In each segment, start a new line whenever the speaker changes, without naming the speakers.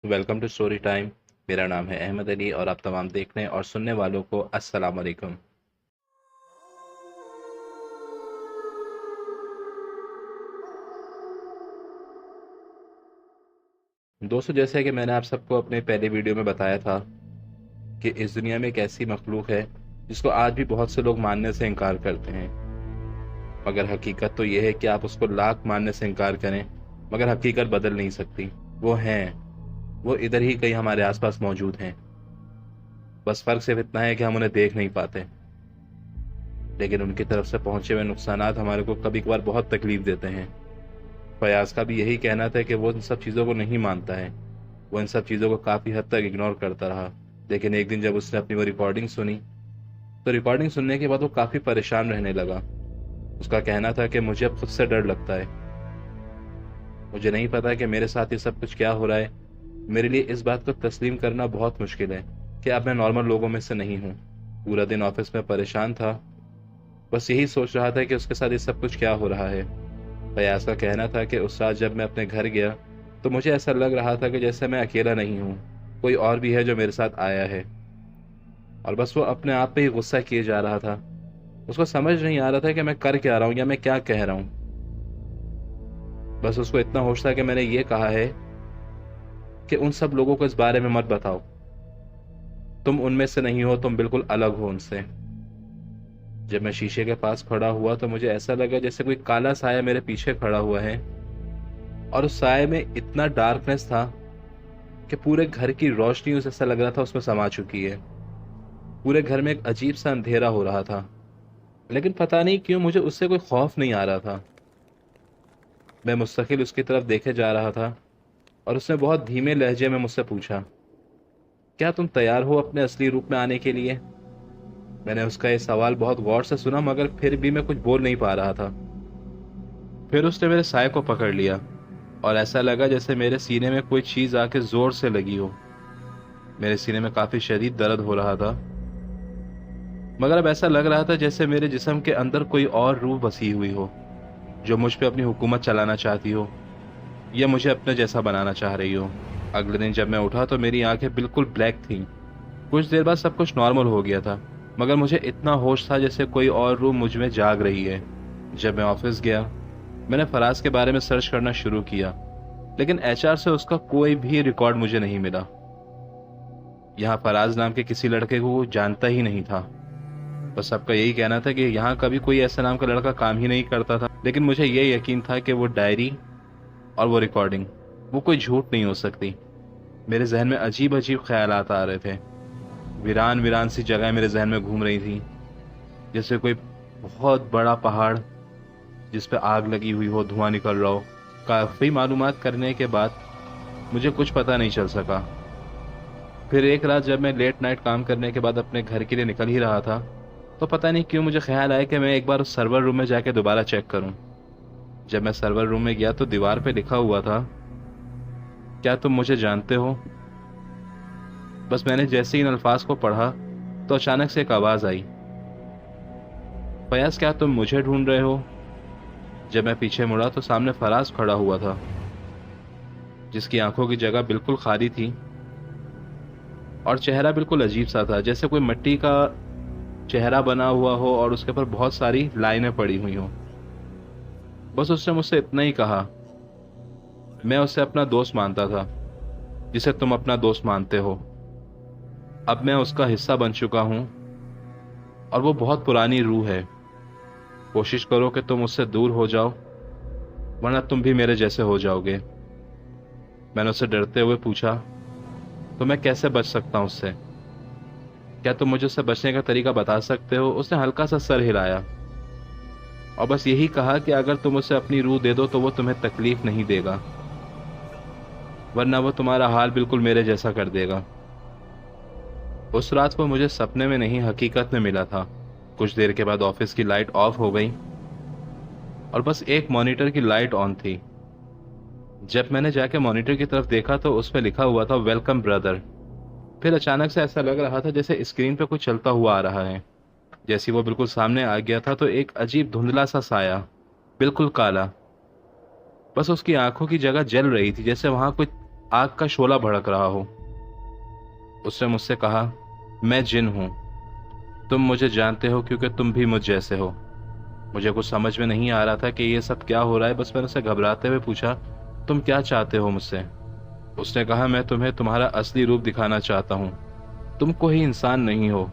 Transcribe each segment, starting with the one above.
Welcome to story time. मेरा नाम है अहमद अली और आप तमाम देखने और सुनने वालों को अस्सलाम वालेकुम। दोस्तों, जैसे कि मैंने आप सबको अपने पहले वीडियो में बताया था कि इस दुनिया में एक ऐसी मखलूक है जिसको आज भी बहुत से लोग मानने से इनकार करते हैं। मगर हकीकत तो यह है कि आप उसको लाख मानने से इनकार करें, मगर हकीकत बदल नहीं सकती। वो हैं, वो इधर ही कहीं हमारे आसपास मौजूद हैं। बस फर्क सिर्फ इतना है कि हम उन्हें देख नहीं पाते, लेकिन उनकी तरफ से पहुंचे हुए नुकसानात हमारे को कभी कभार बहुत तकलीफ देते हैं। फयाज का भी यही कहना था कि वो इन सब चीज़ों को नहीं मानता है। वो इन सब चीज़ों को काफ़ी हद तक इग्नोर करता रहा, लेकिन एक दिन जब उसने अपनी वो रिकॉर्डिंग सुनी तो रिकॉर्डिंग सुनने के बाद वो काफ़ी परेशान रहने लगा। उसका कहना था कि मुझे अब खुद से डर लगता है। मुझे नहीं पता कि मेरे साथ ये सब कुछ क्या हो रहा है। मेरे लिए इस बात को तस्लीम करना बहुत मुश्किल है कि अब मैं नॉर्मल लोगों में से नहीं हूँ। पूरा दिन ऑफिस में परेशान था, बस यही सोच रहा था कि उसके साथ ये सब कुछ क्या हो रहा है। फयाज का कहना था कि उस रात जब मैं अपने घर गया तो मुझे ऐसा लग रहा था कि जैसे मैं अकेला नहीं हूँ, कोई और भी है जो मेरे साथ आया है। और बस वो अपने आप पे ही गुस्सा किए जा रहा था। उसको समझ नहीं आ रहा था कि मैं कर क्या रहा हूँ या मैं क्या कह रहा हूँ। बस उसको इतना होश था कि मैंने ये कहा है कि उन सब लोगों को इस बारे में मत बताओ। तुम उनमें से नहीं हो, तुम बिल्कुल अलग हो उनसे। जब मैं शीशे के पास खड़ा हुआ तो मुझे ऐसा लगा जैसे कोई काला साया मेरे पीछे खड़ा हुआ है, और उस साये में इतना डार्कनेस था कि पूरे घर की रोशनी उसे ऐसा लग रहा था उसमें समा चुकी है। पूरे घर में एक अजीब सा अंधेरा हो रहा था, लेकिन पता नहीं क्यों मुझे उससे कोई खौफ नहीं आ रहा था। मैं मुस्तकिल उसकी तरफ देखे जा रहा था और उसने बहुत धीमे लहजे में मुझसे पूछा, क्या तुम तैयार हो अपने असली रूप में आने के लिए? मैंने उसका ये सवाल बहुत गौर से सुना, मगर फिर भी मैं कुछ बोल नहीं पा रहा था। फिर उसने मेरे साय को पकड़ लिया और ऐसा लगा जैसे मेरे सीने में कोई चीज आके जोर से लगी हो। मेरे सीने में काफी शदीद दर्द हो रहा था, मगर अब ऐसा लग रहा था जैसे मेरे जिस्म के अंदर कोई और रूह बसी हुई हो, जो मुझ पे अपनी हुकूमत चलाना चाहती हो या मुझे अपने जैसा बनाना चाह रही हो। अगले दिन जब मैं उठा तो मेरी आंखें बिल्कुल ब्लैक थीं। कुछ देर बाद सब कुछ नॉर्मल हो गया था, मगर मुझे इतना होश था जैसे कोई और रूह मुझ में जाग रही है। जब मैं ऑफिस गया, मैंने फराज के बारे में सर्च करना शुरू किया, लेकिन एचआर से उसका कोई भी रिकॉर्ड मुझे नहीं मिला। यहाँ फराज नाम के किसी लड़के को वो जानता ही नहीं था। बस सबका यही कहना था कि यहाँ कभी कोई ऐसा नाम का लड़का काम ही नहीं करता था, लेकिन मुझे ये यकीन था कि वो डायरी और वो रिकॉर्डिंग, वो कोई झूठ नहीं हो सकती। मेरे जहन में अजीब अजीब ख्यालात आ रहे थे। वीरान वीरान सी जगह मेरे जहन में घूम रही थी, जैसे कोई बहुत बड़ा पहाड़ जिस पे आग लगी हुई हो, धुआं निकल रहा हो। काफ़ी मालूमात करने के बाद मुझे कुछ पता नहीं चल सका। फिर एक रात जब मैं लेट नाइट काम करने के बाद अपने घर के लिए निकल ही रहा था, तो पता नहीं क्यों मुझे ख्याल आया कि मैं एक बार उस सर्वर रूम में जाके दोबारा चेक करूं। जब मैं सर्वर रूम में गया तो दीवार पे लिखा हुआ था, क्या तुम मुझे जानते हो? बस मैंने जैसे ही इन अल्फाज को पढ़ा तो अचानक से एक आवाज़ आई, फयाज क्या तुम मुझे ढूंढ रहे हो? जब मैं पीछे मुड़ा तो सामने फराज खड़ा हुआ था, जिसकी आंखों की जगह बिल्कुल खाली थी और चेहरा बिल्कुल अजीब सा था, जैसे कोई मिट्टी का चेहरा बना हुआ हो और उसके ऊपर बहुत सारी लाइनें पड़ी हुई हो। बस उसने मुझसे इतना ही कहा। मैं उसे अपना दोस्त मानता था, जिसे तुम अपना दोस्त मानते हो। अब मैं उसका हिस्सा बन चुका हूं और वो बहुत पुरानी रूह है। कोशिश करो कि तुम उससे दूर हो जाओ, वरना तुम भी मेरे जैसे हो जाओगे। मैंने उससे डरते हुए पूछा, तो मैं कैसे बच सकता हूं उससे? क्या तुम मुझे उससे बचने का तरीका बता सकते हो? उसने हल्का सा सर हिलाया और बस यही कहा कि अगर तुम उसे अपनी रूह दे दो तो वो तुम्हें तकलीफ नहीं देगा, वरना वो तुम्हारा हाल बिल्कुल मेरे जैसा कर देगा। उस रात को मुझे सपने में नहीं, हकीकत में मिला था। कुछ देर के बाद ऑफिस की लाइट ऑफ हो गई और बस एक मॉनिटर की लाइट ऑन थी। जब मैंने जाके मॉनिटर की तरफ देखा तो उस पर लिखा हुआ था, वेलकम ब्रदर। फिर अचानक से ऐसा लग रहा था जैसे स्क्रीन पे कुछ चलता हुआ आ रहा है। जैसे वो बिल्कुल सामने आ गया था तो एक अजीब धुंधला सा साया, बिल्कुल काला, बस उसकी आंखों की जगह जल रही थी, जैसे वहां कुछ आग का शोला भड़क रहा हो। उसने मुझसे कहा, मैं जिन हूं, तुम मुझे जानते हो क्योंकि तुम भी मुझ जैसे हो। मुझे कुछ समझ में नहीं आ रहा था कि ये सब क्या हो रहा है। बस मैंने उससे घबराते हुए पूछा, तुम क्या चाहते हो मुझसे? उसने कहा, मैं तुम्हें तुम्हारा असली रूप दिखाना चाहता हूँ। तुम कोई इंसान नहीं हो,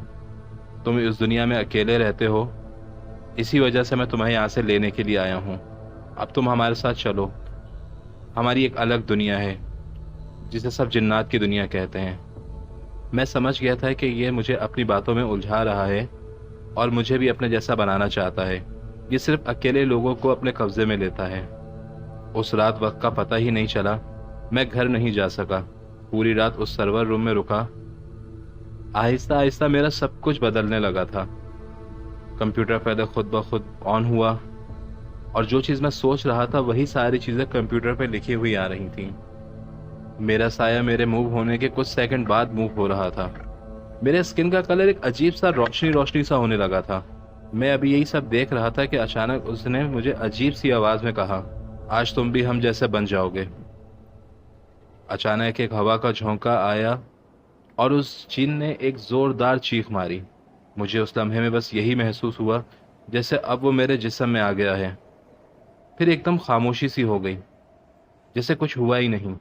तुम इस दुनिया में अकेले रहते हो। इसी वजह से मैं तुम्हें यहाँ से लेने के लिए आया हूँ। अब तुम हमारे साथ चलो। हमारी एक अलग दुनिया है जिसे सब जिन्नात की दुनिया कहते हैं। मैं समझ गया था कि ये मुझे अपनी बातों में उलझा रहा है और मुझे भी अपने जैसा बनाना चाहता है। ये सिर्फ अकेले लोगों को अपने कब्जे में लेता है। उस रात वक्त का पता ही नहीं चला। मैं घर नहीं जा सका। पूरी रात उस सर्वर रूम में रुका। आहिस्ता आहिस्ता मेरा सब कुछ बदलने लगा था। कंप्यूटर पहले खुद ब खुद ऑन हुआ और जो चीज मैं सोच रहा था वही सारी चीजें कंप्यूटर पे लिखी हुई आ रही थी। मेरा साया मेरे मूव होने के कुछ सेकंड बाद मूव हो रहा था। मेरे स्किन का कलर एक अजीब सा रोशनी रोशनी सा होने लगा था। मैं अभी यही सब देख रहा था कि अचानक उसने मुझे अजीब सी आवाज में कहा, आज तुम भी हम जैसे बन जाओगे। अचानक एक हवा का झोंका आया और उस जिन ने एक जोरदार चीख मारी। मुझे उस लम्हे में बस यही महसूस हुआ जैसे अब वो मेरे जिस्म में आ गया है। फिर एकदम खामोशी सी हो गई, जैसे कुछ हुआ ही नहीं।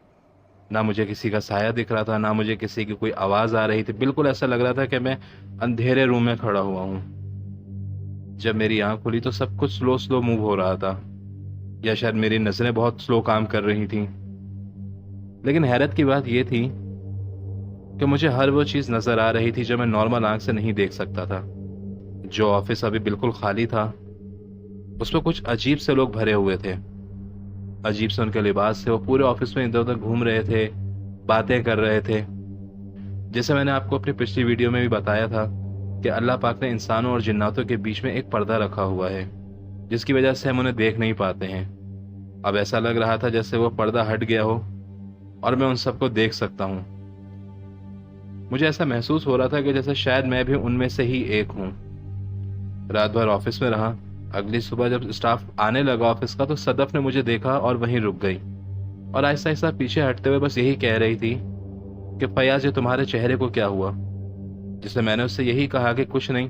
ना मुझे किसी का साया दिख रहा था, ना मुझे किसी की कोई आवाज आ रही थी। बिल्कुल ऐसा लग रहा था कि मैं अंधेरे रूम में खड़ा हुआ हूं। जब मेरी आंख खुली तो सब कुछ स्लो स्लो मूव हो रहा था, या शायद मेरी नजरें बहुत स्लो काम कर रही थीं। लेकिन हैरत की बात यह थी कि मुझे हर वो चीज नजर आ रही थी जो मैं नॉर्मल आंख से नहीं देख सकता था। जो ऑफिस अभी बिल्कुल खाली था, उसमें कुछ अजीब से लोग भरे हुए थे। अजीब से उनके लिबास से वो पूरे ऑफिस में इधर उधर घूम रहे थे, बातें कर रहे थे। जैसे मैंने आपको अपनी पिछली वीडियो में भी बताया था कि अल्लाह पाक ने इंसानों और जिन्नातों के बीच में एक पर्दा रखा हुआ है, जिसकी वजह से हम उन्हें देख नहीं पाते हैं। अब ऐसा लग रहा था जैसे वो पर्दा हट गया हो और मैं उन सबको देख सकता हूँ। मुझे ऐसा महसूस हो रहा था कि जैसे शायद मैं भी उनमें से ही एक हूँ। रात भर ऑफिस में रहा। अगली सुबह जब स्टाफ आने लगा ऑफिस का तो सदफ ने मुझे देखा और वहीं रुक गई और आहिस्ता आहिस्ता पीछे हटते हुए बस यही कह रही थी कि फयाज, ये तुम्हारे चेहरे को क्या हुआ? जिससे मैंने उससे यही कहा कि कुछ नहीं,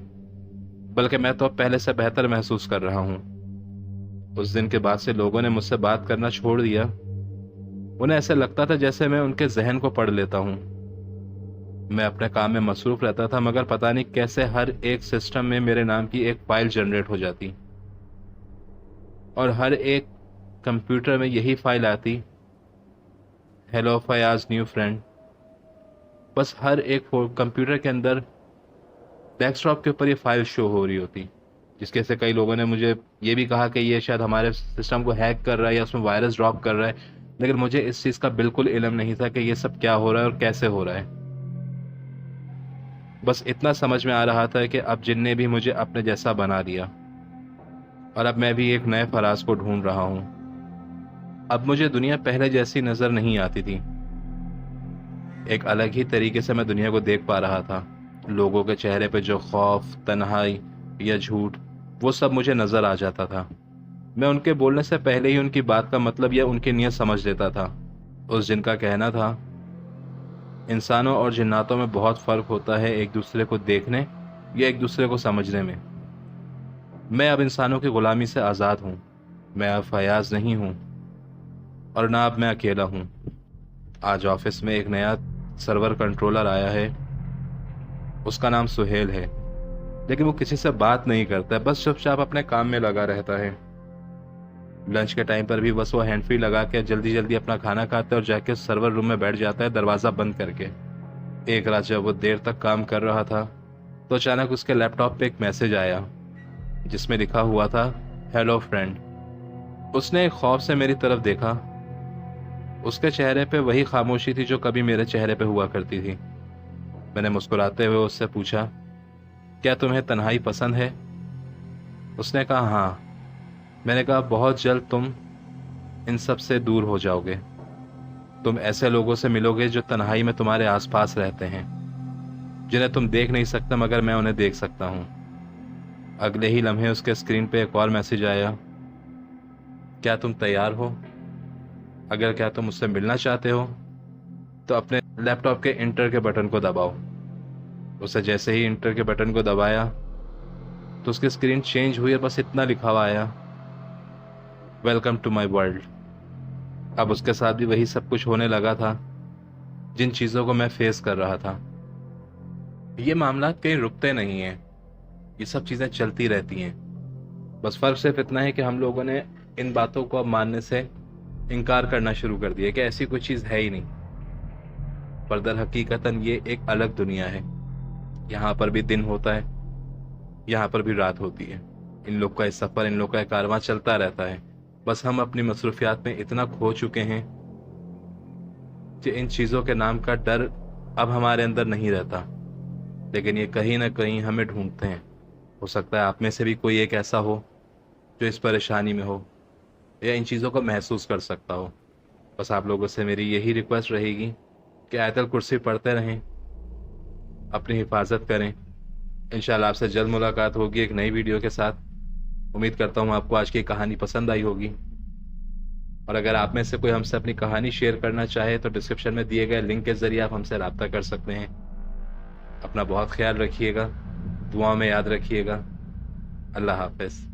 बल्कि मैं तो अब पहले से बेहतर महसूस कर रहा हूँ। उस दिन के बाद से लोगों ने मुझसे बात करना छोड़ दिया। उन्हें ऐसा लगता था जैसे मैं उनके जहन को पढ़ लेता हूँ। मैं अपने काम में मसरूफ रहता था, मगर पता नहीं कैसे हर एक सिस्टम में मेरे नाम की एक फाइल जनरेट हो जाती और हर एक कंप्यूटर में यही फाइल आती, हेलो फयाज न्यू फ्रेंड। बस हर एक कंप्यूटर के अंदर डेस्कटॉप के ऊपर ये फाइल शो हो रही होती, जिसके से कई लोगों ने मुझे ये भी कहा कि ये शायद हमारे सिस्टम को हैक कर रहा है या उसमें वायरस ड्रॉप कर रहा है। लेकिन मुझे इस चीज़ का बिल्कुल इल्म नहीं था कि ये सब क्या हो रहा है और कैसे हो रहा है। बस इतना समझ में आ रहा था कि अब जिन ने भी मुझे अपने जैसा बना दिया और अब मैं भी एक नए फराज को ढूंढ रहा हूं। अब मुझे दुनिया पहले जैसी नजर नहीं आती थी। एक अलग ही तरीके से मैं दुनिया को देख पा रहा था। लोगों के चेहरे पे जो खौफ, तन्हाई या झूठ, वो सब मुझे नजर आ जाता था। मैं उनके बोलने से पहले ही उनकी बात का मतलब या उनकी नीयत समझ लेता था। उस जिनका कहना था, इंसानों और जिन्नातों में बहुत फर्क होता है एक दूसरे को देखने या एक दूसरे को समझने में। मैं अब इंसानों की गुलामी से आज़ाद हूँ। मैं अब फयाज नहीं हूँ और ना अब मैं अकेला हूँ। आज ऑफिस में एक नया सर्वर कंट्रोलर आया है। उसका नाम सुहेल है, लेकिन वो किसी से बात नहीं करता है, बस चुपचाप अपने काम में लगा रहता है। लंच के टाइम पर भी बस वो हैंड फ्री लगा के जल्दी जल्दी अपना खाना खाता है और जाके सर्वर रूम में बैठ जाता है, दरवाज़ा बंद करके। एक रात जब वो देर तक काम कर रहा था तो अचानक उसके लैपटॉप पे एक मैसेज आया जिसमें लिखा हुआ था, हेलो फ्रेंड। उसने एक खौफ से मेरी तरफ देखा। उसके चेहरे पे वही खामोशी थी जो कभी मेरे चेहरे पे हुआ करती थी। मैंने मुस्कुराते हुए उससे पूछा, क्या तुम्हें तन्हाई पसंद है? उसने कहा, हाँ। मैंने कहा, बहुत जल्द तुम इन सब से दूर हो जाओगे। तुम ऐसे लोगों से मिलोगे जो तन्हाई में तुम्हारे आसपास रहते हैं, जिन्हें तुम देख नहीं सकते मगर मैं उन्हें देख सकता हूं। अगले ही लम्हे उसके स्क्रीन पे एक और मैसेज आया, क्या तुम तैयार हो? अगर क्या तुम मुझसे मिलना चाहते हो तो अपने लैपटॉप के इंटर के बटन को दबाओ। उसे जैसे ही इंटर के बटन को दबाया तो उसकी स्क्रीन चेंज हुई और बस इतना लिखा हुआ आया, वेलकम टू माई वर्ल्ड। अब उसके साथ भी वही सब कुछ होने लगा था जिन चीज़ों को मैं फेस कर रहा था। ये मामला कहीं रुकते नहीं हैं, ये सब चीज़ें चलती रहती हैं। बस फर्क सिर्फ इतना है कि हम लोगों ने इन बातों को अब मानने से इनकार करना शुरू कर दिया कि ऐसी कोई चीज़ है ही नहीं। पर दर हकीकतन ये एक अलग दुनिया है। यहाँ पर भी दिन होता है, यहाँ पर भी रात होती है। इन लोग का सफ़र, इन लोग का कारवां चलता रहता है। बस हम अपनी मसरूफियात में इतना खो चुके हैं कि इन चीज़ों के नाम का डर अब हमारे अंदर नहीं रहता, लेकिन ये कहीं ना कहीं हमें ढूंढते हैं। हो सकता है आप में से भी कोई एक ऐसा हो जो इस परेशानी में हो या इन चीज़ों को महसूस कर सकता हो। बस आप लोगों से मेरी यही रिक्वेस्ट रहेगी कि आयतल कुर्सी पढ़ते रहें, अपनी हिफाजत करें। इंशाल्लाह आपसे जल्द मुलाकात होगी एक नई वीडियो के साथ। उम्मीद करता हूँ आपको आज की कहानी पसंद आई होगी, और अगर आप में से कोई हमसे अपनी कहानी शेयर करना चाहे तो डिस्क्रिप्शन में दिए गए लिंक के ज़रिए आप हमसे रब्ता कर सकते हैं। अपना बहुत ख्याल रखिएगा, दुआओं में याद रखिएगा। अल्लाह हाफ़िज़।